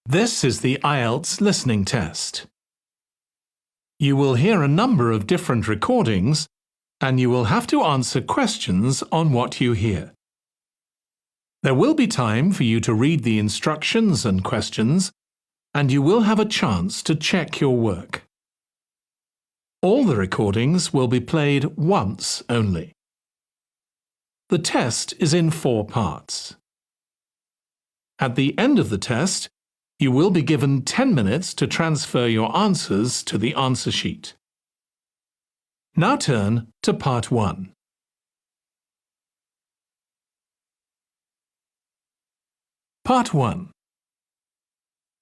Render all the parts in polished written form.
This is the Ielts listening test. You will hear a number of different recordings, and you will have to answer questions on what you hear. There will be time for you to read the instructions and questions, and you will have a chance to check your work. All the recordings will be played once only. The test is in 4 parts. At the end of the test, you will be given 10 minutes to transfer your answers to the answer sheet. Now turn to Part 1. Part 1.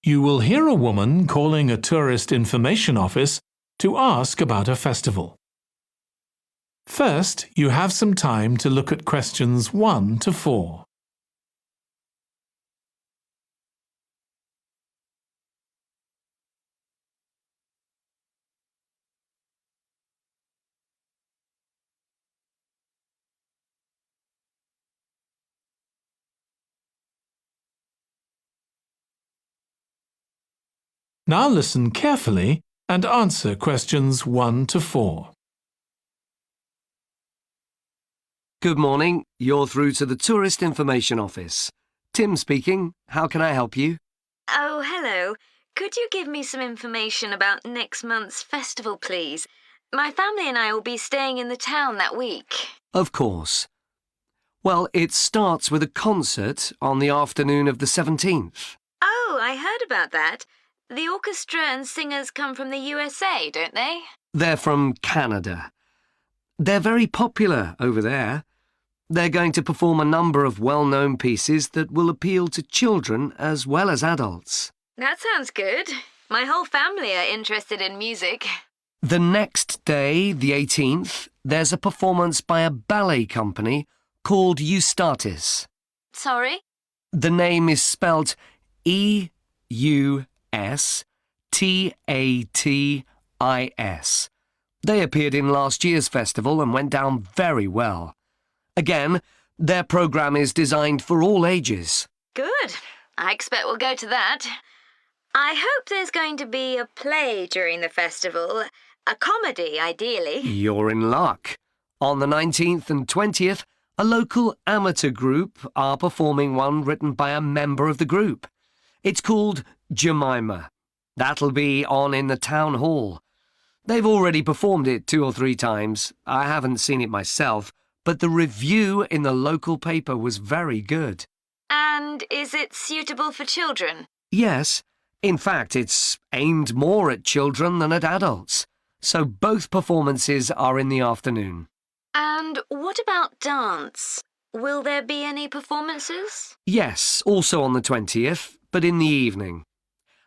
You will hear a woman calling a tourist information office to ask about a festival. First, you have some time to look at questions 1 to 4. Now listen carefully and answer questions 1 to 4. Good morning. You're through to the Tourist Information Office. Tim speaking. How can I help you? Oh, hello. Could you give me some information about next month's festival, please? My family and I will be staying in the town that week. Of course. Well, it starts with a concert on the afternoon of the 17th. Oh, I heard about that. The orchestra and singers come from the USA, don't they? They're from Canada. They're very popular over there. They're going to perform a number of well-known pieces that will appeal to children as well as adults. That sounds good. My whole family are interested in music. The next day, the 18th, there's a performance by a ballet company called Eustatis. Sorry? The name is spelt Eustatis. They appeared in last year's festival and went down very well. Again, their programme is designed for all ages. Good. I expect we'll go to that. I hope there's going to be a play during the festival. A comedy, ideally. You're in luck. On the 19th and 20th, a local amateur group are performing one written by a member of the group. It's called Jemima. That'll be on in the town hall. They've already performed it 2 or 3 times. I haven't seen it myself, but the review in the local paper was very good. And is it suitable for children? Yes. In fact, it's aimed more at children than at adults. So both performances are in the afternoon. And what about dance? Will there be any performances? Yes, also on the 20th, but in the evening.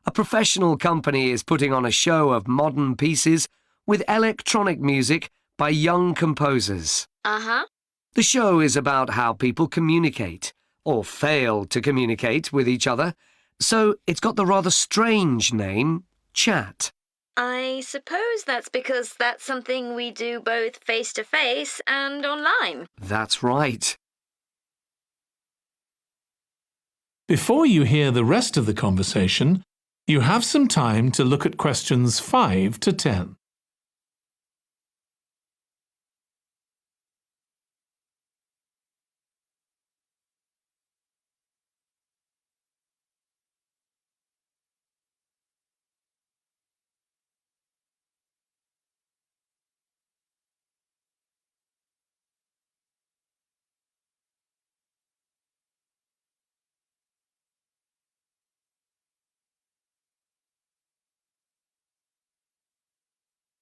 A professional company is putting on a show of modern pieces with electronic music by young composers. Uh-huh. The show is about how people communicate, or fail to communicate with each other, so it's got the rather strange name, Chat. I suppose that's because that's something we do both face-to-face and online. That's right. Before you hear the rest of the conversation, you have some time to look at questions 5 to 10.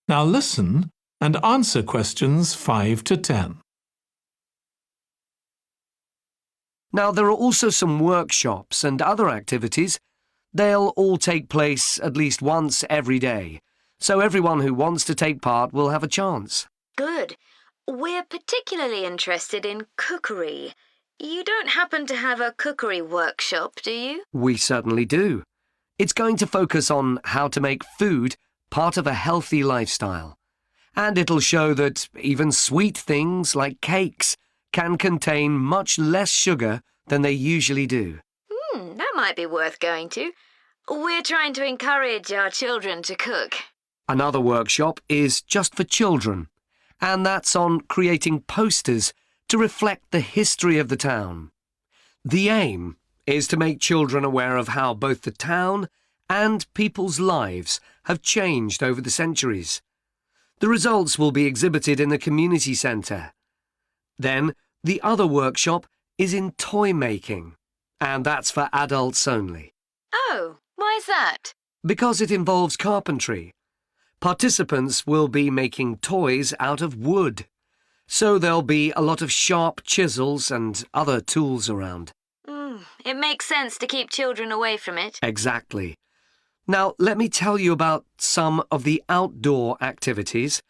Now listen and answer questions 5 to 10. Now, there are also some workshops and other activities. They'll all take place at least once every day, so everyone who wants to take part will have a chance. Good. We're particularly interested in cookery. You don't happen to have a cookery workshop, do you? We certainly do. It's going to focus on how to make food part of a healthy lifestyle. And it'll show that even sweet things like cakes can contain much less sugar than they usually do. That might be worth going to. We're trying to encourage our children to cook. Another workshop is just for children, and that's on creating posters to reflect the history of the town. The aim is to make children aware of how both the town and people's lives have changed over the centuries. The results will be exhibited in the community centre. Then, the other workshop is in toy making, and that's for adults only. Oh, why's that? Because it involves carpentry. Participants will be making toys out of wood, so there'll be a lot of sharp chisels and other tools around. It makes sense to keep children away from it. Exactly. Now, let me tell you about some of the outdoor activities.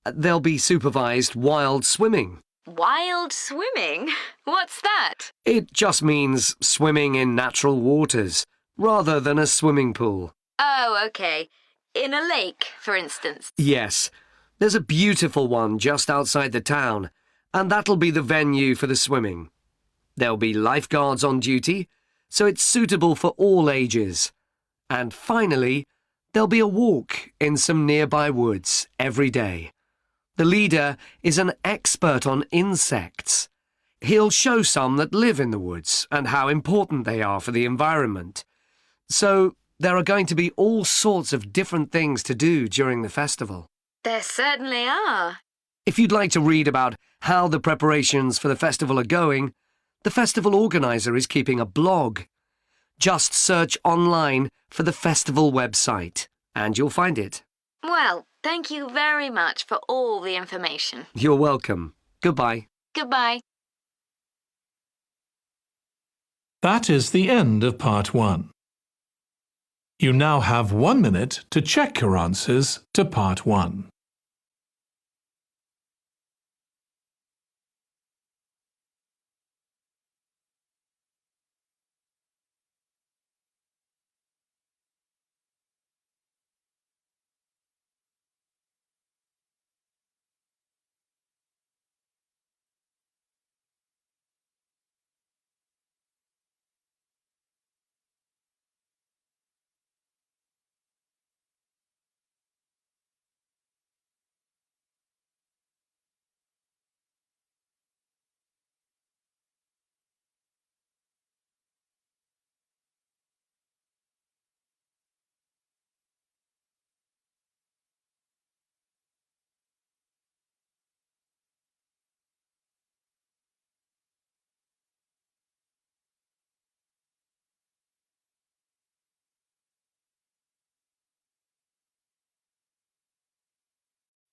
There'll be supervised wild swimming. Wild swimming? What's that? It just means swimming in natural waters, rather than a swimming pool. Oh, OK. In a lake, for instance. Yes. There's a beautiful one just outside the town, and that'll be the venue for the swimming. There'll be lifeguards on duty, so it's suitable for all ages. And finally, there'll be a walk in some nearby woods every day. The leader is an expert on insects. He'll show some that live in the woods and how important they are for the environment. So there are going to be all sorts of different things to do during the festival. There certainly are. If you'd like to read about how the preparations for the festival are going, the festival organiser is keeping a blog. Just search online for the festival website, and you'll find it. Well, thank you very much for all the information. You're welcome. Goodbye. Goodbye. That is the end of Part 1. You now have 1 minute to check your answers to Part 1.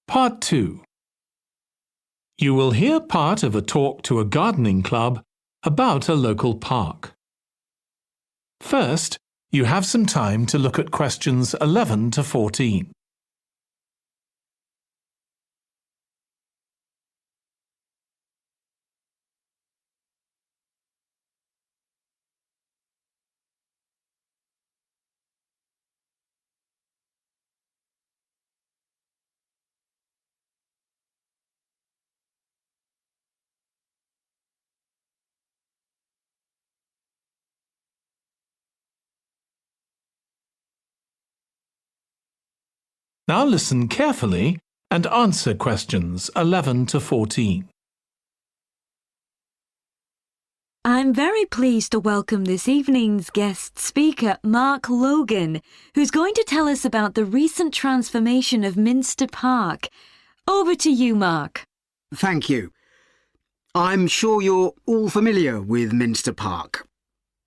Part 2. You will hear part of a talk to a gardening club about a local park. First, you have some time to look at questions 11 to 14. Now listen carefully and answer questions 11 to 14. I'm very pleased to welcome this evening's guest speaker, Mark Logan, who's going to tell us about the recent transformation of Minster Park. Over to you, Mark. Thank you. I'm sure you're all familiar with Minster Park.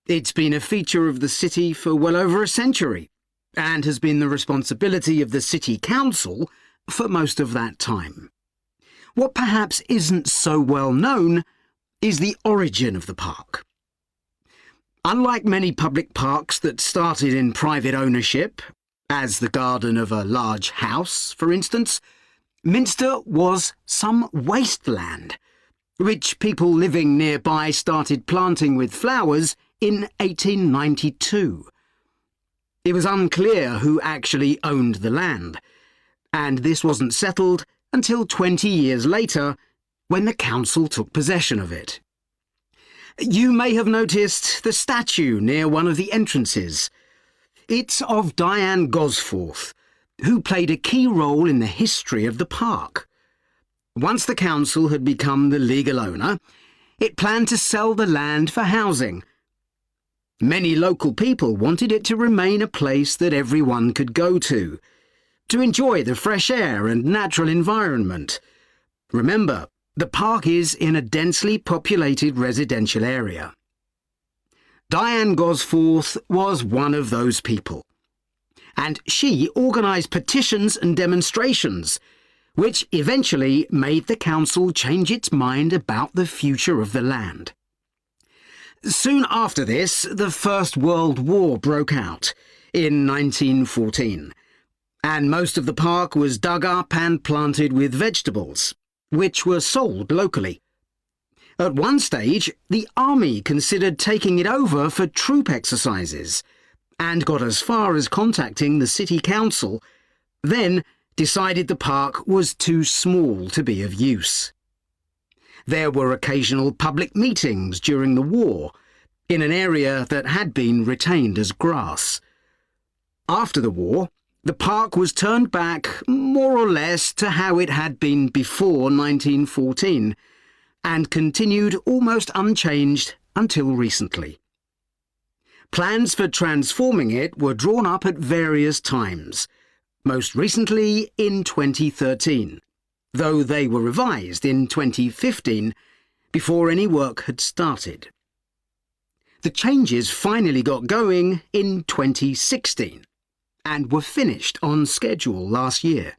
It's been a feature of the city for well over a century, and has been the responsibility of the City Council for most of that time. What perhaps isn't so well known is the origin of the park. Unlike many public parks that started in private ownership, as the garden of a large house, for instance, Minster was some wasteland, which people living nearby started planting with flowers in 1892. It was unclear who actually owned the land, and this wasn't settled until 20 years later, when the council took possession of it. You may have noticed the statue near one of the entrances. It's of Diane Gosforth, who played a key role in the history of the park. Once the council had become the legal owner, it planned to sell the land for housing. Many local people wanted it to remain a place that everyone could go to enjoy the fresh air and natural environment. Remember, the park is in a densely populated residential area. Diane Gosforth was one of those people, and she organised petitions and demonstrations, which eventually made the council change its mind about the future of the land. Soon after this, the First World War broke out in 1914, and most of the park was dug up and planted with vegetables, which were sold locally. At one stage, the army considered taking it over for troop exercises and got as far as contacting the city council, then decided the park was too small to be of use. There were occasional public meetings during the war in an area that had been retained as grass. After the war, the park was turned back more or less to how it had been before 1914 and continued almost unchanged until recently. Plans for transforming it were drawn up at various times, most recently in 2013, though they were revised in 2015 before any work had started. The changes finally got going in 2016 and were finished on schedule last year.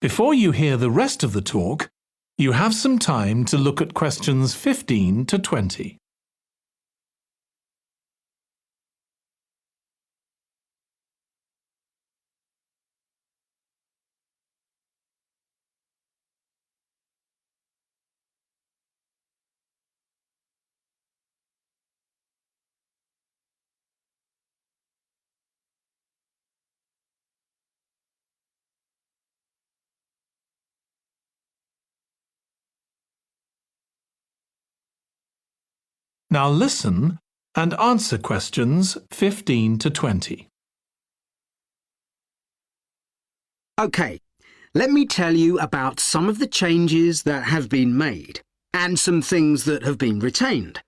Before you hear the rest of the talk, you have some time to look at questions 15 to 20. Now listen and answer questions 15 to 20. OK, let me tell you about some of the changes that have been made and some things that have been retained.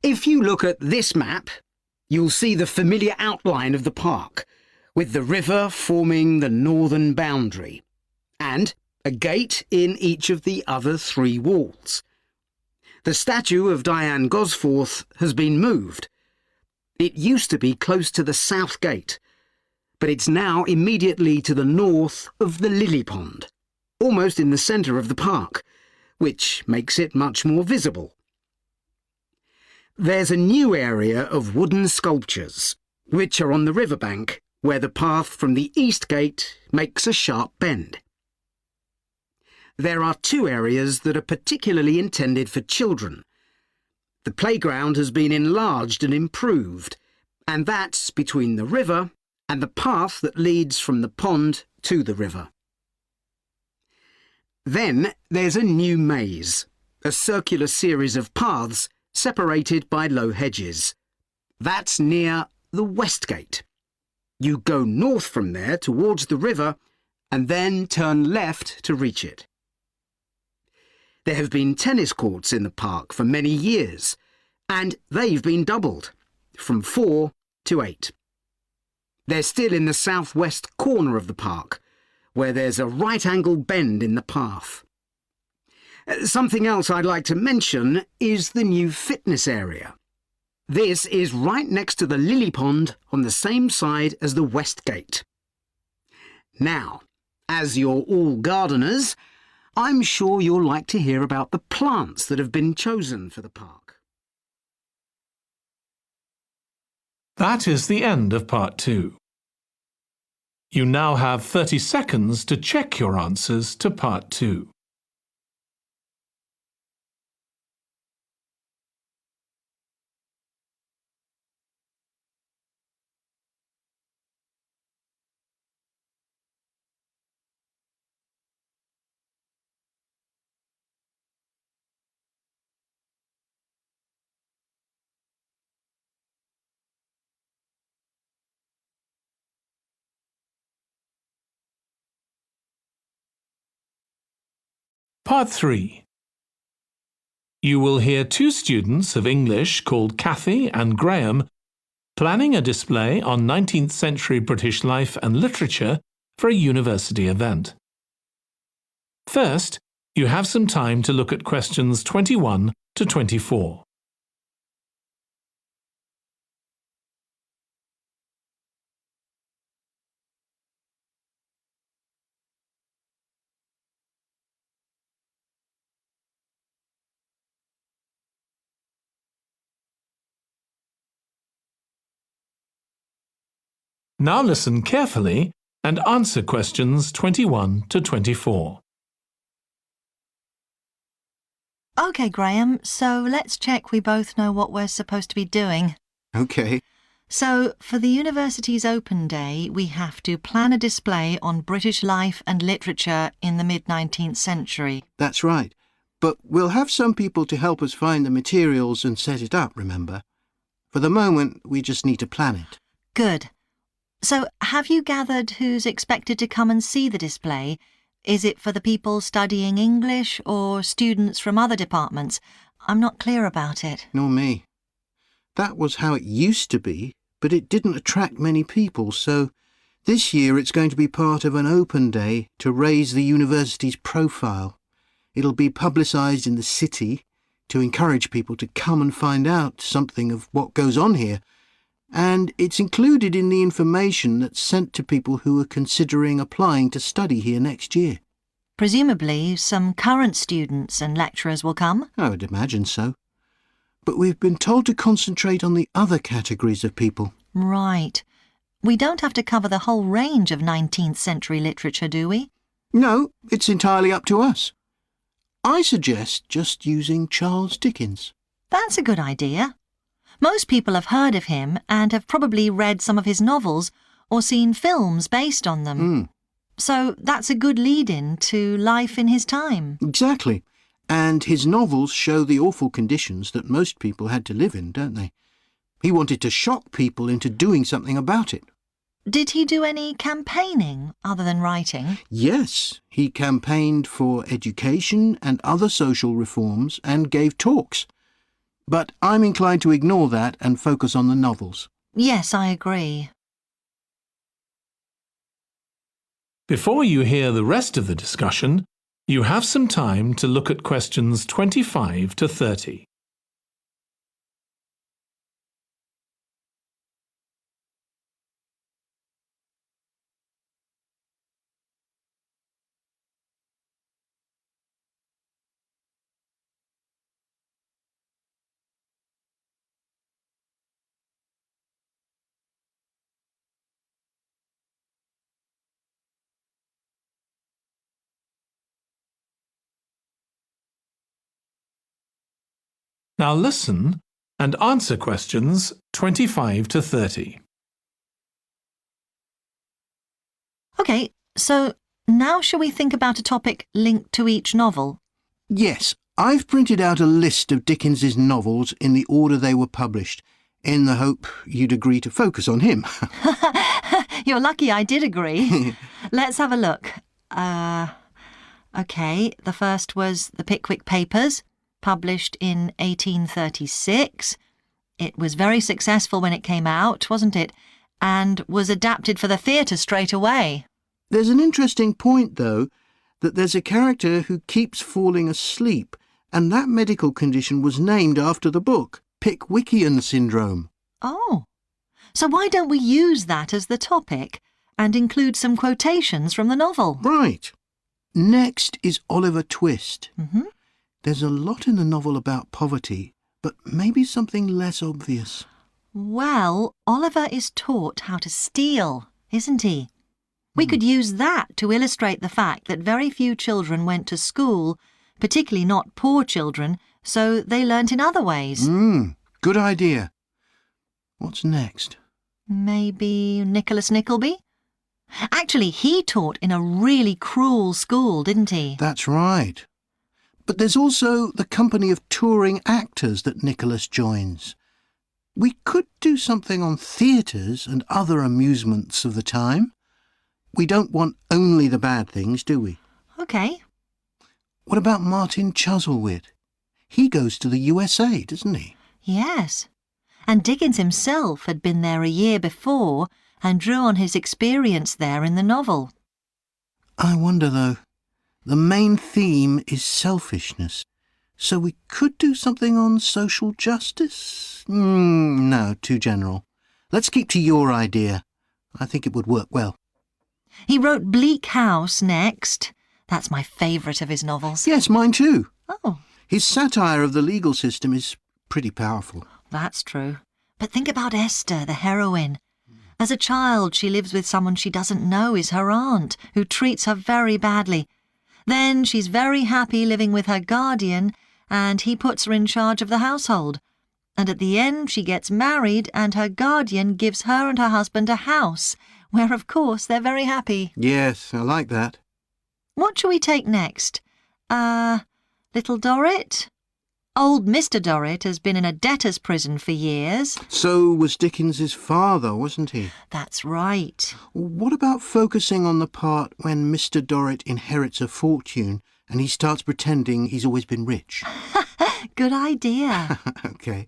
If you look at this map, you'll see the familiar outline of the park, with the river forming the northern boundary, and a gate in each of the other 3 walls. The statue of Diane Gosforth has been moved. It used to be close to the south gate, but it's now immediately to the north of the lily pond, almost in the centre of the park, which makes it much more visible. There's a new area of wooden sculptures, which are on the riverbank, where the path from the east gate makes a sharp bend. There are 2 areas that are particularly intended for children. The playground has been enlarged and improved, and that's between the river and the path that leads from the pond to the river. Then there's a new maze, a circular series of paths separated by low hedges. That's near the west gate. You go north from there towards the river and then turn left to reach it. There have been tennis courts in the park for many years, and they've been doubled, from 4 to 8. They're still in the southwest corner of the park, where there's a right-angle bend in the path. Something else I'd like to mention is the new fitness area. This is right next to the lily pond on the same side as the west gate. Now, as you're all gardeners, I'm sure you'll like to hear about the plants that have been chosen for the park. That is the end of part 2. You now have 30 seconds to check your answers to part 2. Part 3. You will hear two students of English called Kathy and Graham planning a display on 19th century British life and literature for a university event. First, you have some time to look at questions 21 to 24. Now listen carefully and answer questions 21 to 24. OK, Graham, so let's check we both know what we're supposed to be doing. OK. So, for the university's open day, we have to plan a display on British life and literature in the mid-19th century. That's right. But we'll have some people to help us find the materials and set it up, remember? For the moment, we just need to plan it. Good. So, have you gathered who's expected to come and see the display? Is it for the people studying English or students from other departments? I'm not clear about it. Nor me. That was how it used to be, but it didn't attract many people, so this year it's going to be part of an open day to raise the university's profile. It'll be publicised in the city to encourage people to come and find out something of what goes on here. And it's included in the information that's sent to people who are considering applying to study here next year. Presumably, some current students and lecturers will come? I would imagine so. But we've been told to concentrate on the other categories of people. Right. We don't have to cover the whole range of 19th century literature, do we? No, it's entirely up to us. I suggest just using Charles Dickens. That's a good idea. Most people have heard of him and have probably read some of his novels or seen films based on them. So that's a good lead-in to life in his time. Exactly. And his novels show the awful conditions that most people had to live in, don't they? He wanted to shock people into doing something about it. Did he do any campaigning other than writing? Yes, he campaigned for education and other social reforms and gave talks. But I'm inclined to ignore that and focus on the novels. Yes, I agree. Before you hear the rest of the discussion, you have some time to look at questions 25 to 30. Now listen and answer questions 25 to 30. OK, so now shall we think about a topic linked to each novel? Yes, I've printed out a list of Dickens's novels in the order they were published, in the hope you'd agree to focus on him. You're lucky I did agree. Let's have a look. OK, the first was The Pickwick Papers, published in 1836. It was very successful when it came out, wasn't it? And was adapted for the theatre straight away. There's an interesting point, though, that there's a character who keeps falling asleep, and that medical condition was named after the book, Pickwickian syndrome. Oh, so why don't we use that as the topic and include some quotations from the novel? Right. Next is Oliver Twist. Mm-hmm. There's a lot in the novel about poverty, but maybe something less obvious. Well, Oliver is taught how to steal, isn't he? We could use that to illustrate the fact that very few children went to school, particularly not poor children, so they learnt in other ways. Good idea. What's next? Maybe Nicholas Nickleby? Actually, he taught in a really cruel school, didn't he? That's right. But there's also the company of touring actors that Nicholas joins. We could do something on theatres and other amusements of the time. We don't want only the bad things, do we? OK. What about Martin Chuzzlewit? He goes to the USA, doesn't he? Yes. And Dickens himself had been there a year before and drew on his experience there in the novel. I wonder, though. The main theme is selfishness. So we could do something on social justice? No, too general. Let's keep to your idea. I think it would work well. He wrote Bleak House next. That's my favourite of his novels. Yes, mine too. Oh, His satire of the legal system is pretty powerful. that's true. But think about Esther, the heroine. As a child, she lives with someone she doesn't know is her aunt, who treats her very badly. Then she's very happy living with her guardian, and he puts her in charge of the household. And at the end, she gets married, and her guardian gives her and her husband a house, where, of course, they're very happy. Yes, I like that. What shall we take next? Little Dorrit? Old Mr. Dorrit has been in a debtor's prison for years. So was Dickens's father, wasn't he? That's right. What about focusing on the part when Mr. Dorrit inherits a fortune and he starts pretending he's always been rich? Good idea. OK.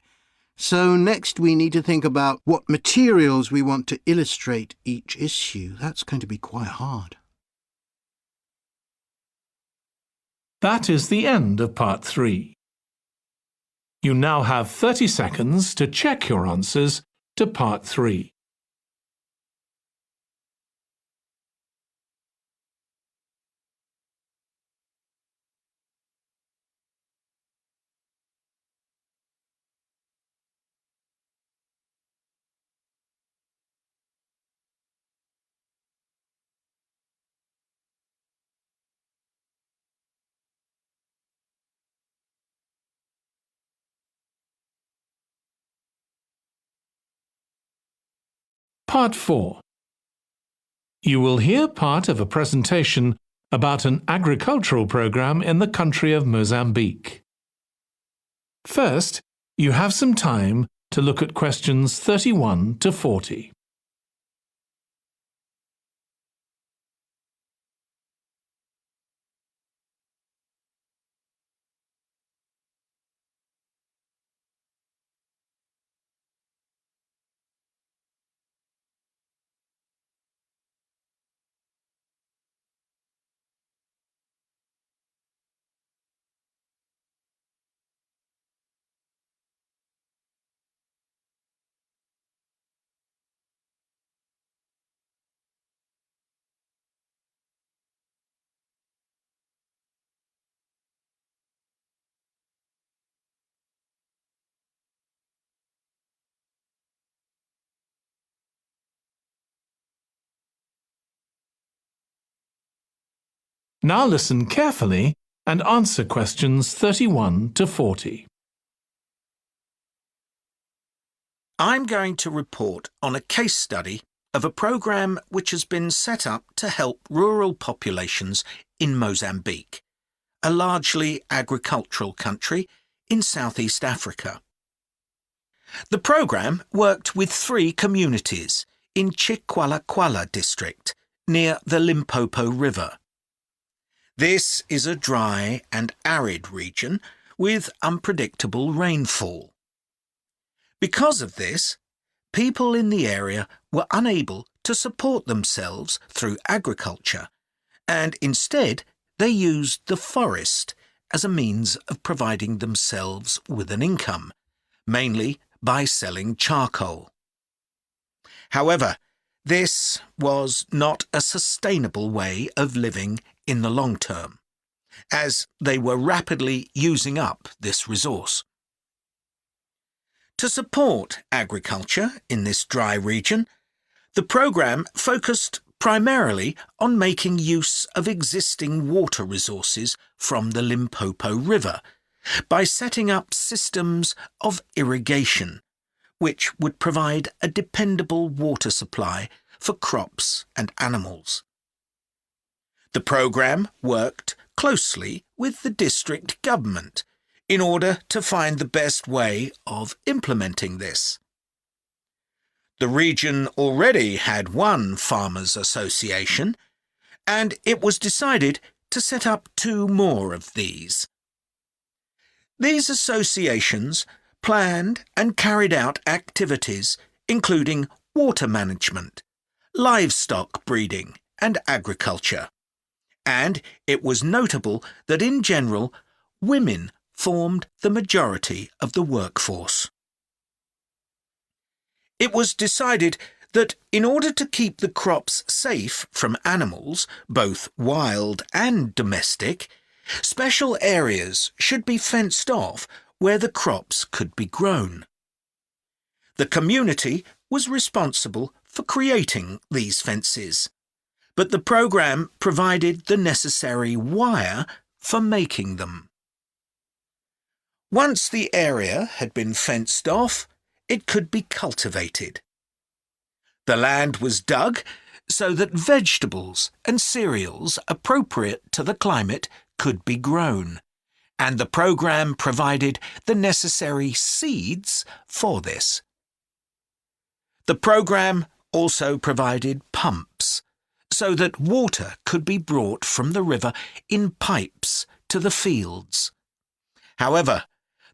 So next we need to think about what materials we want to illustrate each issue. That's going to be quite hard. That is the end of part 3. You now have 30 seconds to check your answers to part 3. Part 4. You will hear part of a presentation about an agricultural program in the country of Mozambique. First, you have some time to look at questions 31 to 40. Now listen carefully and answer questions 31 to 40. I'm going to report on a case study of a program which has been set up to help rural populations in Mozambique, a largely agricultural country in Southeast Africa. The program worked with 3 communities in Chikwalakwala district near the Limpopo River. This is a dry and arid region with unpredictable rainfall. Because of this, people in the area were unable to support themselves through agriculture, and instead they used the forest as a means of providing themselves with an income, mainly by selling charcoal. However, this was not a sustainable way of living in the long term, as they were rapidly using up this resource. To support agriculture in this dry region, the program focused primarily on making use of existing water resources from the Limpopo River by setting up systems of irrigation, which would provide a dependable water supply for crops and animals. The program worked closely with the district government in order to find the best way of implementing this. The region already had one farmers' association, and it was decided to set up 2 more of these. These associations planned and carried out activities including water management, livestock breeding and agriculture. And it was notable that in general, women formed the majority of the workforce. It was decided that in order to keep the crops safe from animals, both wild and domestic, special areas should be fenced off where the crops could be grown. The community was responsible for creating these fences, but the programme provided the necessary wire for making them. Once the area had been fenced off, it could be cultivated. The land was dug so that vegetables and cereals appropriate to the climate could be grown, and the programme provided the necessary seeds for this. The programme also provided pumps so that water could be brought from the river in pipes to the fields. However,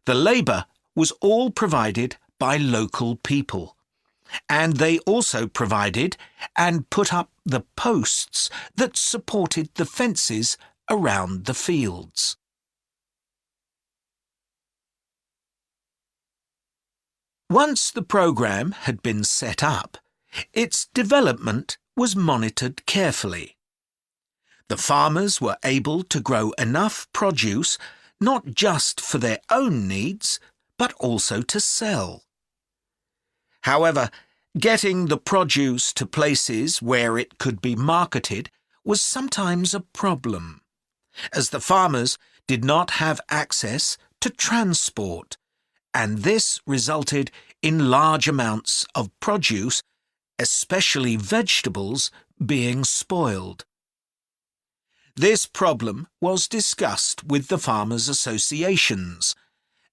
the labour was all provided by local people, and they also provided and put up the posts that supported the fences around the fields. Once the programme had been set up, its development was monitored carefully. The farmers were able to grow enough produce not just for their own needs, but also to sell. However, getting the produce to places where it could be marketed was sometimes a problem, as the farmers did not have access to transport, and this resulted in large amounts of produce, especially vegetables, being spoiled. This problem was discussed with the farmers' associations,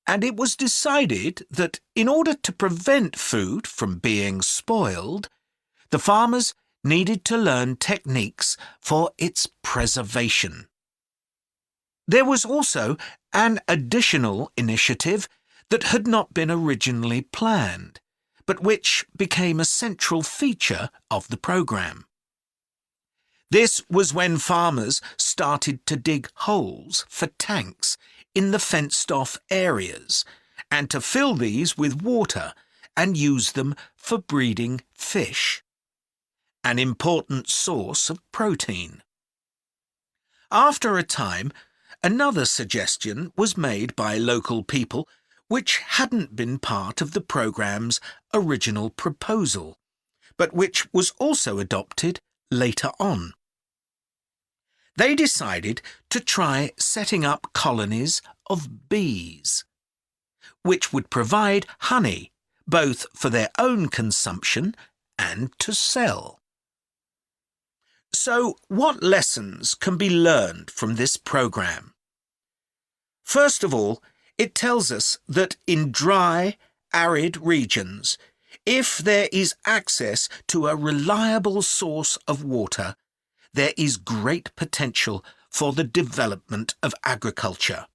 and it was decided that in order to prevent food from being spoiled, the farmers needed to learn techniques for its preservation. There was also an additional initiative that had not been originally planned, but which became a central feature of the programme. This was when farmers started to dig holes for tanks in the fenced-off areas and to fill these with water and use them for breeding fish, an important source of protein. After a time, another suggestion was made by local people which hadn't been part of the programme's original proposal, but which was also adopted later on. They decided to try setting up colonies of bees, which would provide honey both for their own consumption and to sell. So, what lessons can be learned from this programme? First of all, it tells us that in dry, arid regions, if there is access to a reliable source of water, there is great potential for the development of agriculture.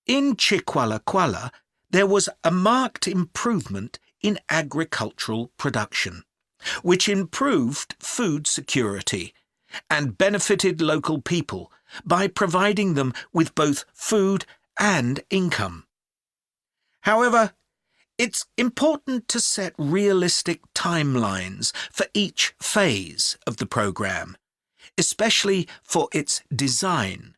In Chiqualaquala, there was a marked improvement in agricultural production, which improved food security and benefited local people by providing them with both food and income. However, it's important to set realistic timelines for each phase of the programme, especially for its design,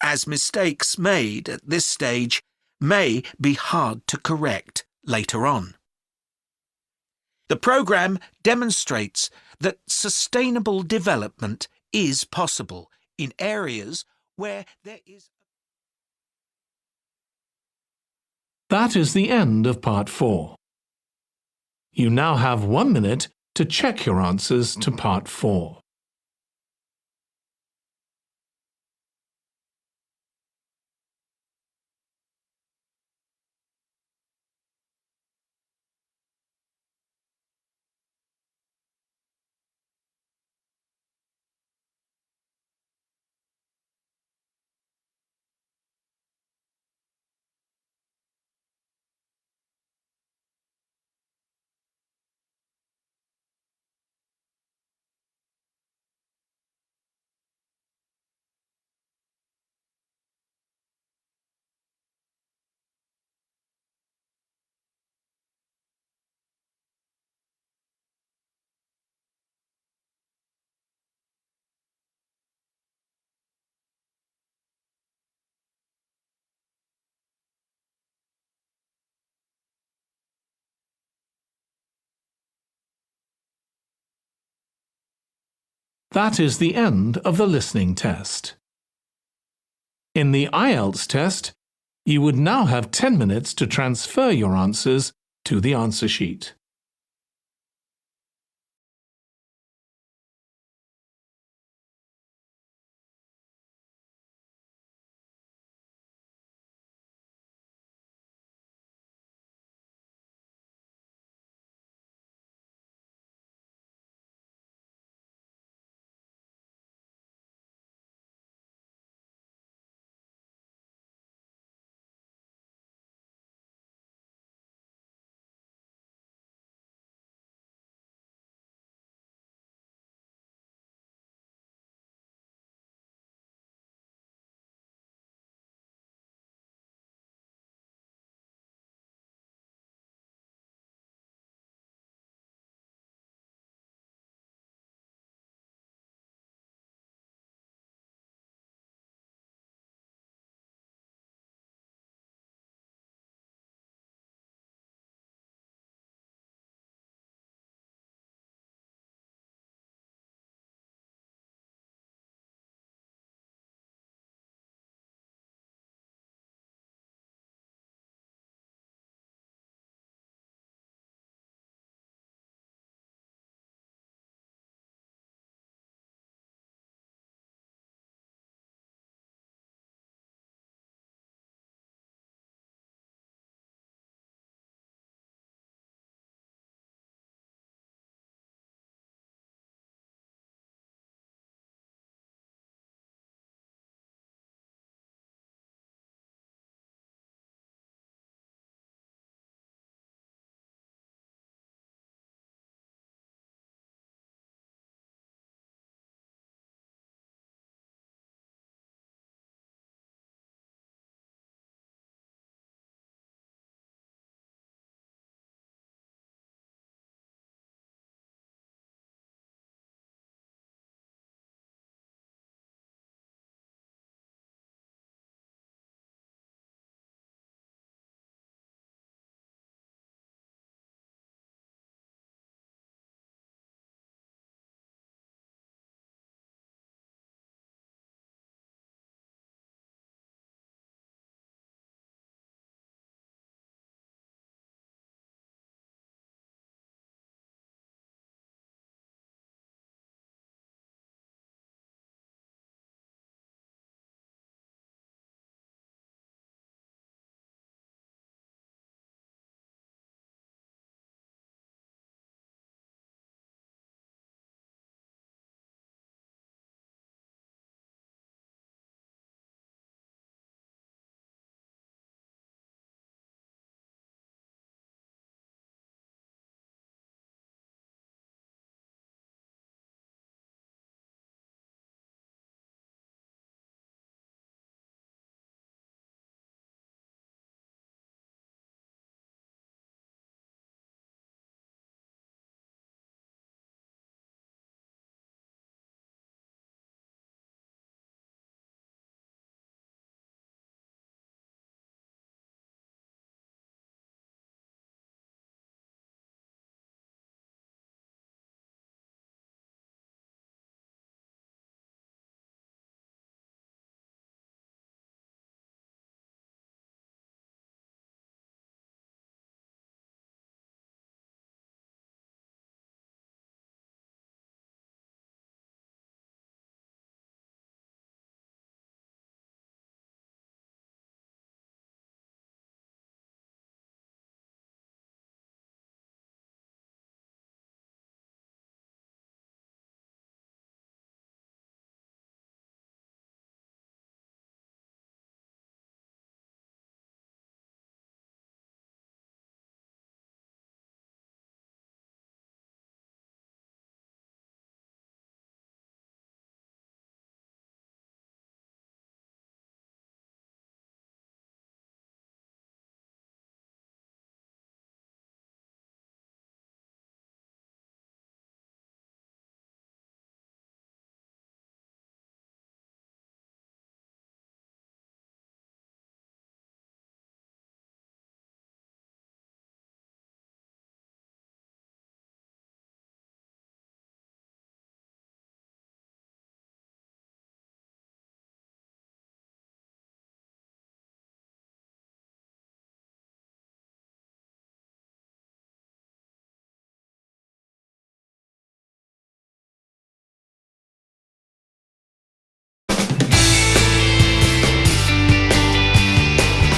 as mistakes made at this stage may be hard to correct later on. The programme demonstrates that sustainable development is possible in areas where there is... That is the end of Part 4. You now have 1 minute to check your answers to Part 4. That is the end of the listening test. In the Ielts test, you would now have 10 minutes to transfer your answers to the answer sheet.